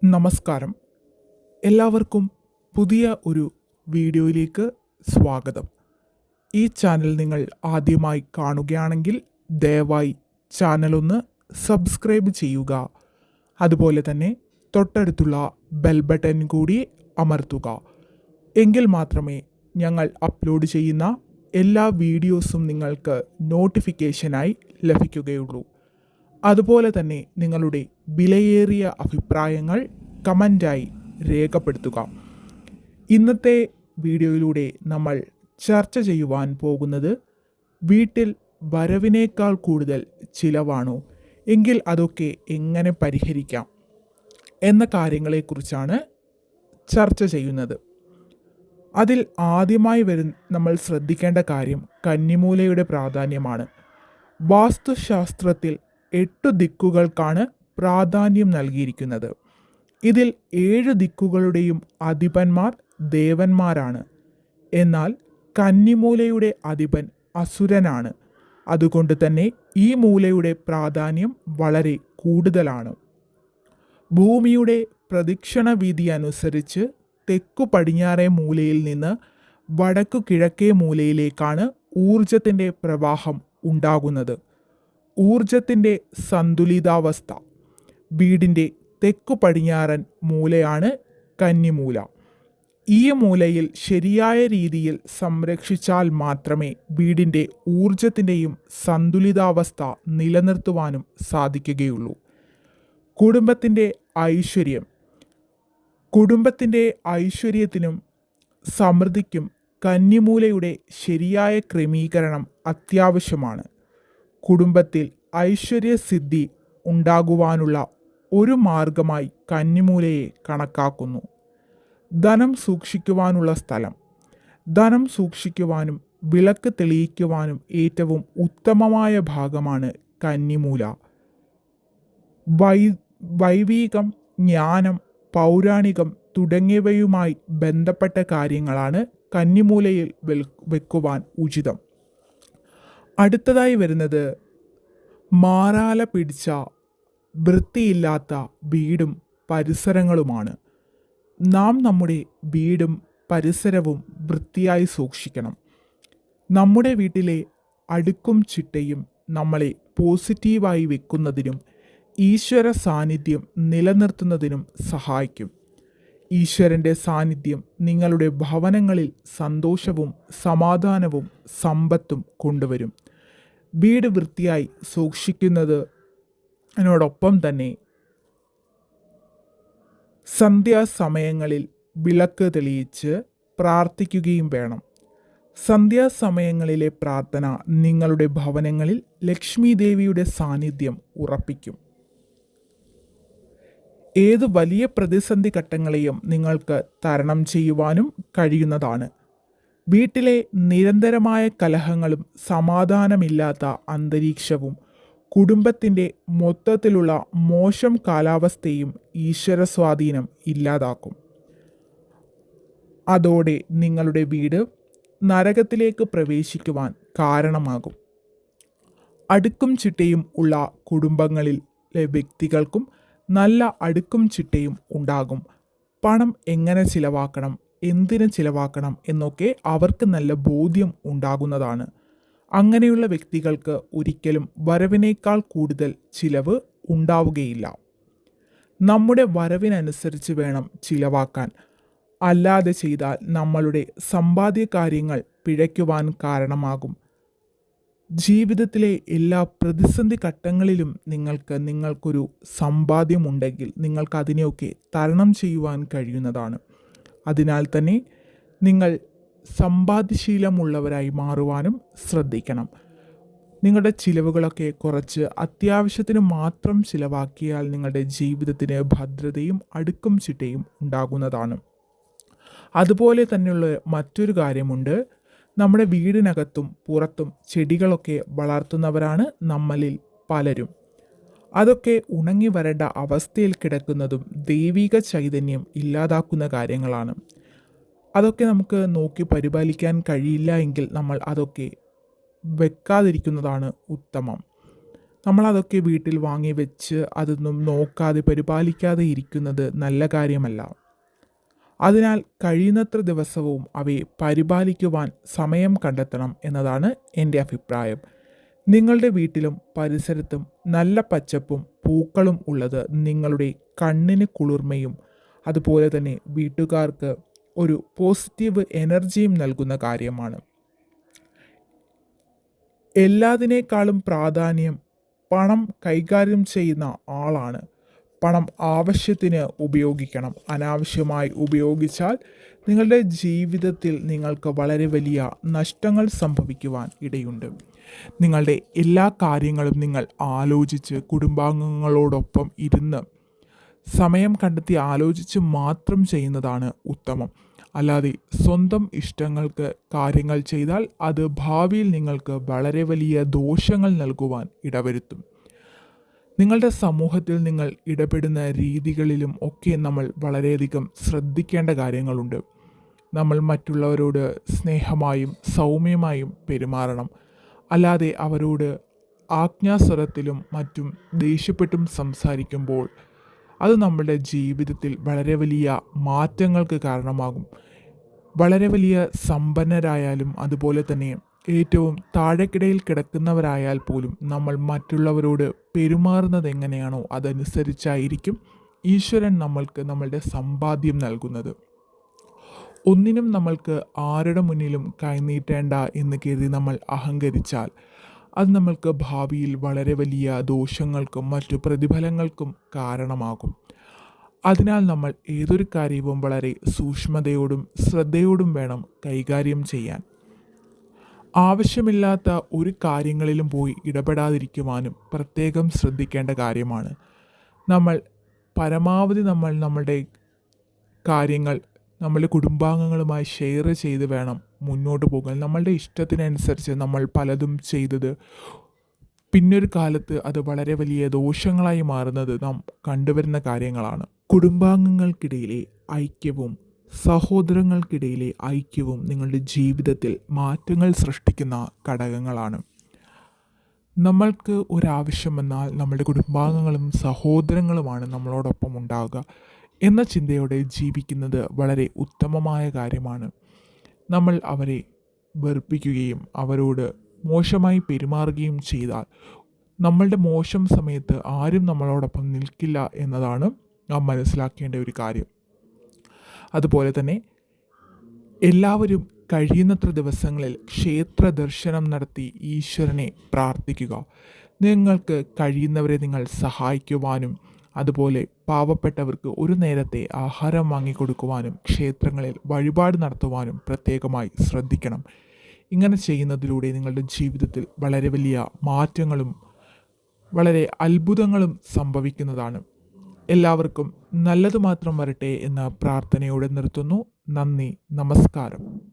നമസ്കാരം. എല്ലാവർക്കും പുതിയ ഒരു വീഡിയോയിലേക്ക് സ്വാഗതം. ഈ ചാനൽ നിങ്ങൾ ആദ്യമായി കാണുകയാണെങ്കിൽ ദയവായി ചാനലൊന്ന് സബ്സ്ക്രൈബ് ചെയ്യുക. അതുപോലെ തന്നെ തൊട്ടടുത്തുള്ള ബെൽ ബട്ടൺ കൂടി അമർത്തുക. എങ്കിൽ മാത്രമേ ഞങ്ങൾ അപ്ലോഡ് ചെയ്യുന്ന എല്ലാ വീഡിയോസും നിങ്ങൾക്ക് നോട്ടിഫിക്കേഷനായി ലഭിക്കുകയുള്ളൂ. അതുപോലെ തന്നെ നിങ്ങളുടെ വിലയേറിയ അഭിപ്രായങ്ങൾ കമൻ്റായി രേഖപ്പെടുത്തുക. ഇന്നത്തെ വീഡിയോയിലൂടെ നമ്മൾ ചർച്ച ചെയ്യുവാൻ പോകുന്നത് വീട്ടിൽ വരവിനേക്കാൾ കൂടുതൽ ചിലവാണോ എങ്കിൽ അതൊക്കെ എങ്ങനെ പരിഹരിക്കാം എന്ന കാര്യങ്ങളെക്കുറിച്ചാണ് ചർച്ച ചെയ്യുന്നത്. അതിൽ ആദ്യമായി നമ്മൾ ശ്രദ്ധിക്കേണ്ട കാര്യം കന്നിമൂലയുടെ പ്രാധാന്യമാണ്. വാസ്തുശാസ്ത്രത്തിൽ 8 ദിക്കുകൾക്കാണ് പ്രാധാന്യം നൽകിയിരിക്കുന്നത്. ഇതിൽ 7 ദിക്കുകളുടെയും അധിപന്മാർ ദേവന്മാരാണ്. എന്നാൽ കന്നിമൂലയുടെ അധിപൻ അസുരനാണ്. അതുകൊണ്ട് തന്നെ ഈ മൂലയുടെ പ്രാധാന്യം വളരെ കൂടുതലാണ്. ഭൂമിയുടെ പ്രദക്ഷിണ വീതി അനുസരിച്ച് തെക്കു പടിഞ്ഞാറേ മൂലയിൽ നിന്ന് വടക്കു കിഴക്കേ മൂലയിലേക്കാണ് ഊർജത്തിൻ്റെ പ്രവാഹം ഉണ്ടാകുന്നത്. ഊർജത്തിൻ്റെ സന്തുലിതാവസ്ഥ വീടിൻ്റെ തെക്കു പടിഞ്ഞാറൻ മൂലയാണ് കന്നിമൂല. ഈ മൂലയിൽ ശരിയായ രീതിയിൽ സംരക്ഷിച്ചാൽ മാത്രമേ വീടിൻ്റെ ഊർജത്തിൻ്റെയും സന്തുലിതാവസ്ഥ നിലനിർത്തുവാനും സാധിക്കുകയുള്ളൂ. കുടുംബത്തിൻ്റെ ഐശ്വര്യത്തിനും സമൃദ്ധിക്കും കന്നിമൂലയുടെ ശരിയായ ക്രമീകരണം അത്യാവശ്യമാണ്. കുടുംബത്തിൽ ഐശ്വര്യസിദ്ധി ഉണ്ടാകുവാനുള്ള ഒരു മാർഗമായി കന്നിമൂലയെ കണക്കാക്കുന്നു. ധനം സൂക്ഷിക്കുവാനുള്ള സ്ഥലം. ധനം സൂക്ഷിക്കുവാനും വിളക്ക് തെളിയിക്കുവാനും ഏറ്റവും ഉത്തമമായ ഭാഗമാണ് കന്നിമൂല. വൈദികം, ജ്ഞാനം, പൗരാണികം തുടങ്ങിയവയുമായി ബന്ധപ്പെട്ട കാര്യങ്ങളാണ് കന്നിമൂലയിൽ വെക്കുവാൻ ഉചിതം. അടുത്തതായി വരുന്നത് മാറാല പിടിച്ച വൃത്തിയില്ലാത്ത വീടും പരിസരങ്ങളുമാണ്. നാം നമ്മുടെ വീടും പരിസരവും വൃത്തിയായി സൂക്ഷിക്കണം. നമ്മുടെ വീട്ടിലെ അടുക്കും ചിട്ടയും നമ്മളെ പോസിറ്റീവായി വെക്കുന്നതിനും ഈശ്വര സാന്നിധ്യം നിലനിർത്തുന്നതിനും സഹായിക്കും. ഈശ്വരൻ്റെ സാന്നിധ്യം നിങ്ങളുടെ ഭവനങ്ങളിൽ സന്തോഷവും സമാധാനവും സമ്പത്തും കൊണ്ടുവരും. വീട് വൃത്തിയായി സൂക്ഷിക്കുന്നതിനോടൊപ്പം തന്നെ സന്ധ്യാസമയങ്ങളിൽ വിളക്ക് തെളിയിച്ച് പ്രാർത്ഥിക്കുകയും വേണം. സന്ധ്യാസമയങ്ങളിലെ പ്രാർത്ഥന നിങ്ങളുടെ ഭവനങ്ങളിൽ ലക്ഷ്മി ദേവിയുടെ സാന്നിധ്യം ഉറപ്പിക്കും. ഏത് വലിയ പ്രതിസന്ധി ഘട്ടങ്ങളെയും നിങ്ങൾക്ക് തരണം ചെയ്യുവാനും കഴിയുന്നതാണ്. വീട്ടിലെ നിരന്തരമായ കലഹങ്ങളും സമാധാനമില്ലാത്ത അന്തരീക്ഷവും കുടുംബത്തിൻ്റെ മൊത്തത്തിലുള്ള മോശം കാലാവസ്ഥയും ഈശ്വര സ്വാധീനം ഇല്ലാതാക്കും. അതോടെ നിങ്ങളുടെ വീട് നരകത്തിലേക്ക് പ്രവേശിക്കുവാൻ കാരണമാകും. അടുക്കും ചിട്ടയും ഉള്ള കുടുംബങ്ങളിലെ വ്യക്തികൾക്കും നല്ല അടുക്കും ചിട്ടയും ഉണ്ടാകും. പണം എങ്ങനെ ചിലവാക്കണം, എന്തിന് ചിലവാക്കണം എന്നൊക്കെ അവർക്ക് നല്ല ബോധ്യം ഉണ്ടാകുന്നതാണ്. അങ്ങനെയുള്ള വ്യക്തികൾക്ക് ഒരിക്കലും വരവിനേക്കാൾ കൂടുതൽ ചിലവ് ഉണ്ടാവുകയില്ല. നമ്മുടെ വരവിനനുസരിച്ച് വേണം ചിലവാക്കാൻ. അല്ലാതെ ചെയ്താൽ നമ്മളുടെ സമ്പാദ്യ കാര്യങ്ങൾ പിഴയ്ക്കുവാൻ കാരണമാകും. ജീവിതത്തിലെ എല്ലാ പ്രതിസന്ധി ഘട്ടങ്ങളിലും നിങ്ങൾക്കൊരു സമ്പാദ്യമുണ്ടെങ്കിൽ നിങ്ങൾക്ക് അതിനെയൊക്കെ തരണം ചെയ്യുവാൻ കഴിയുന്നതാണ്. അതിനാൽ തന്നെ നിങ്ങൾ സമ്പാദ്യശീലമുള്ളവരായി മാറുവാനും ശ്രദ്ധിക്കണം. നിങ്ങളുടെ ചിലവുകളൊക്കെ കുറച്ച് അത്യാവശ്യത്തിന് മാത്രം ചിലവാക്കിയാൽ നിങ്ങളുടെ ജീവിതത്തിന് ഭദ്രതയും അടുക്കും ചിട്ടയും ഉണ്ടാകുന്നതാണ്. അതുപോലെ തന്നെയുള്ള മറ്റൊരു കാര്യമുണ്ട്. നമ്മുടെ വീടിനകത്തും പുറത്തും ചെടികളൊക്കെ വളർത്തുന്നവരാണ് നമ്മളിൽ പലരും. അതൊക്കെ ഉണങ്ങി വരേണ്ട അവസ്ഥയിൽ കിടക്കുന്നതും ദൈവിക ചൈതന്യം ഇല്ലാതാക്കുന്ന കാര്യങ്ങളാണ്. അതൊക്കെ നമുക്ക് നോക്കി പരിപാലിക്കാൻ കഴിയില്ല എങ്കിൽ നമ്മൾ അതൊക്കെ വെക്കാതിരിക്കുന്നതാണ് ഉത്തമം. നമ്മളതൊക്കെ വീട്ടിൽ വാങ്ങി വെച്ച് അതൊന്നും നോക്കാതെ പരിപാലിക്കാതെ ഇരിക്കുന്നത് നല്ല കാര്യമല്ല. അതിനാൽ കഴിയുന്നത്ര ദിവസവും അവയെ പരിപാലിക്കുവാൻ സമയം കണ്ടെത്തണം എന്നതാണ് എൻ്റെ അഭിപ്രായം. നിങ്ങളുടെ വീട്ടിലും പരിസരത്തും നല്ല പച്ചപ്പും പൂക്കളും ഉള്ളത് നിങ്ങളുടെ കണ്ണിന് കുളിർമയും അതുപോലെ തന്നെ വീട്ടുകാർക്ക് ഒരു പോസിറ്റീവ് എനർജിയും നൽകുന്ന കാര്യമാണ്. എല്ലാത്തിനേക്കാളും പ്രാധാന്യം പണം കൈകാര്യം ചെയ്യുന്ന ആളാണ്. പണം ആവശ്യത്തിന് ഉപയോഗിക്കണം. അനാവശ്യമായി ഉപയോഗിച്ചാൽ നിങ്ങളുടെ ജീവിതത്തിൽ നിങ്ങൾക്ക് വളരെ വലിയ നഷ്ടങ്ങൾ സംഭവിക്കുവാൻ ഇടയുണ്ട്. നിങ്ങളുടെ എല്ലാ കാര്യങ്ങളും നിങ്ങൾ ആലോചിച്ച് കുടുംബാംഗങ്ങളോടൊപ്പം ഇരുന്ന് സമയം കണ്ടെത്തി ആലോചിച്ച് മാത്രം ചെയ്യുന്നതാണ് ഉത്തമം. അല്ലാതെ സ്വന്തം ഇഷ്ടങ്ങൾക്ക് കാര്യങ്ങൾ ചെയ്താൽ അത് ഭാവിയിൽ നിങ്ങൾക്ക് വളരെ വലിയ ദോഷങ്ങൾ നൽകുവാൻ ഇടവരുത്തും. നിങ്ങളുടെ സമൂഹത്തിൽ നിങ്ങൾ ഇടപെടുന്ന രീതികളിലും ഒക്കെ നമ്മൾ വളരെയധികം ശ്രദ്ധിക്കേണ്ട കാര്യങ്ങളുണ്ട്. നമ്മൾ മറ്റുള്ളവരോട് സ്നേഹമായും സൗമ്യമായും പെരുമാറണം. അല്ലാതെ അവരോട് ആജ്ഞാസ്വരത്തിലും മറ്റും ദേഷ്യപ്പെട്ടും സംസാരിക്കുമ്പോൾ അത് നമ്മുടെ ജീവിതത്തിൽ വളരെ വലിയ മാറ്റങ്ങൾക്ക് കാരണമാകും. വളരെ വലിയ സമ്പന്നരായാലും അതുപോലെ തന്നെ ഏറ്റവും താഴെക്കിടയിൽ കിടക്കുന്നവരായാൽ പോലും നമ്മൾ മറ്റുള്ളവരോട് പെരുമാറുന്നത് എങ്ങനെയാണോ അതനുസരിച്ചായിരിക്കും ഈശ്വരൻ നമ്മൾക്ക് നമ്മളുടെ സമ്പാദ്യം നൽകുന്നത്. ഒന്നിനും നമ്മൾക്ക് ആരുടെ മുന്നിലും കൈനീട്ടേണ്ട എന്ന് കരുതി നമ്മൾ അഹങ്കരിച്ചാൽ അത് നമ്മൾക്ക് ഭാവിയിൽ വളരെ വലിയ ദോഷങ്ങൾക്കും മറ്റു പ്രതിഫലങ്ങൾക്കും കാരണമാകും. അതിനാൽ നമ്മൾ ഏതൊരു കാര്യവും വളരെ സൂക്ഷ്മതയോടും ശ്രദ്ധയോടും വേണം കൈകാര്യം ചെയ്യാൻ. ആവശ്യമില്ലാത്ത ഒരു കാര്യങ്ങളിലും പോയി ഇടപെടാതിരിക്കുവാനും പ്രത്യേകം ശ്രദ്ധിക്കേണ്ട കാര്യമാണ്. നമ്മൾ പരമാവധി നമ്മളുടെ കാര്യങ്ങൾ നമ്മളുടെ കുടുംബാംഗങ്ങളുമായി ഷെയർ ചെയ്ത് വേണം മുന്നോട്ട് പോകാൻ. നമ്മളുടെ ഇഷ്ടത്തിനനുസരിച്ച് നമ്മൾ പലതും ചെയ്തത് പിന്നൊരു കാലത്ത് അത് വളരെ വലിയ ദോഷങ്ങളായി മാറുന്നത് നാം കണ്ടുവരുന്ന കാര്യങ്ങളാണ്. കുടുംബാംഗങ്ങൾക്കിടയിലെ ഐക്യവും സഹോദരങ്ങൾക്കിടയിലെ ഐക്യവും നിങ്ങളുടെ ജീവിതത്തിൽ മാറ്റങ്ങൾ സൃഷ്ടിക്കുന്ന ഘടകങ്ങളാണ്. നമ്മൾക്ക് ഒരാവശ്യം വന്നാൽ നമ്മളുടെ കുടുംബാംഗങ്ങളും സഹോദരങ്ങളുമാണ് നമ്മളോടൊപ്പം ഉണ്ടാവുക എന്ന ചിന്തയോടെ ജീവിക്കുന്നത് വളരെ ഉത്തമമായ കാര്യമാണ്. നമ്മൾ അവരെ വെറുപ്പിക്കുകയും അവരോട് മോശമായി പെരുമാറുകയും ചെയ്താൽ നമ്മളുടെ മോശം സമയത്ത് ആരും നമ്മളോടൊപ്പം നിൽക്കില്ല എന്നതാണ് നാം മനസ്സിലാക്കേണ്ട ഒരു കാര്യം. അതുപോലെ തന്നെ എല്ലാവരും കഴിയുന്നത്ര ദിവസങ്ങളിൽ ക്ഷേത്ര ദർശനം നടത്തി ഈശ്വരനെ പ്രാർത്ഥിക്കുക. നിങ്ങൾക്ക് കഴിയുന്നവരെ നിങ്ങൾ സഹായിക്കുവാനും അതുപോലെ പാവപ്പെട്ടവർക്ക് ഒരു നേരത്തെ ആഹാരം വാങ്ങിക്കൊടുക്കുവാനും ക്ഷേത്രങ്ങളിൽ വഴിപാട് നടത്തുവാനും പ്രത്യേകമായി ശ്രദ്ധിക്കണം. ഇങ്ങനെ ചെയ്യുന്നതിലൂടെ നിങ്ങളുടെ ജീവിതത്തിൽ വളരെ വലിയ മാറ്റങ്ങളും വളരെ അത്ഭുതങ്ങളും സംഭവിക്കുന്നതാണ്. എല്ലാവർക്കും നല്ലത് മാത്രം വരട്ടെ എന്ന പ്രാർത്ഥനയോടെ നിർത്തുന്നു. നന്ദി, നമസ്കാരം.